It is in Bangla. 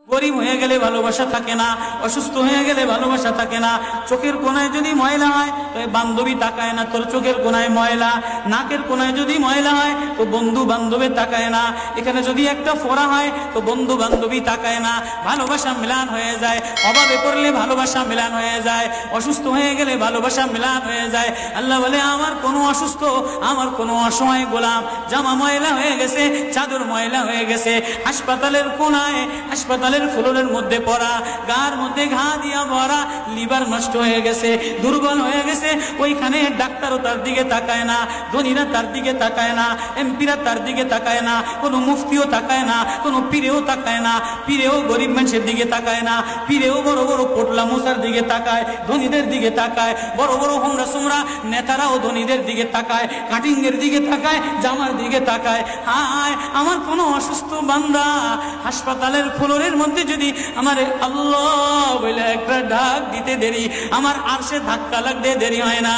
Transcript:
গরিব হয়ে গেলে ভালোবাসা থাকে না, অসুস্থ হয়ে গেলে ভালোবাসা থাকে না। চোখের কোনায় যদি ময়লা হয় তো বান্ধবী তাকায় না, তোর চোখের কোনায় ময়লা। নাকের কোনায় যদি ময়লা হয় তো বন্ধু বান্ধবী তাকায় না। এখানে যদি একটা ফোড়া হয় তো বন্ধু বান্ধবী তাকায় না। ভালোবাসা মিলান হয়ে যায়, অভাবে পড়লে ভালোবাসা মিলান হয়ে যায়, অসুস্থ হয়ে গেলে ভালোবাসা মিলান হয়ে যায়। আল্লাহ বলে আমার কোনো অসুস্থ, আমার কোনো অসহায় গোলাম জামা ময়লা হয়ে গেছে, চাদর ময়লা হয়ে গেছে, হাসপাতালের কোনায়, হাসপাতালের ফ্লোরের মধ্যে পড়া, গার মধ্যে ঘা দিয়া ভরা, লিভার নষ্ট হয়ে গেছে, দুর্বল হয়ে গেছে, ওইখানে ডাক্তারও তার দিকে তাকায় না, ধনীরা তার দিকে তাকায় না, এমপিরা তার দিকে তাকায় না, কোনো মুফতিও তাকায় না, কোনো পীরেও তাকায় না, পীরেও গরিব মানুষের দিকে তাকায় না, পীরেও বড় বড় পোটলা মশার দিকে তাকায়, ধনীদের দিকে তাকায়, বড় বড় হোমরা সোমরা নেতারাও ধনীদের দিকে তাকায়, কাটিংয়ের দিকে তাকায়, জামার দিকে তাকায়। হায় আমার কোনো অসুস্থ বান্দা হাসপাতালের ফ্লোরের মধ্যে যদি আমার আল্লাহ বলে একটা ডাক দিতে দেরি, আমার আরশে ধাক্কা লাগতে দেরি হয় না।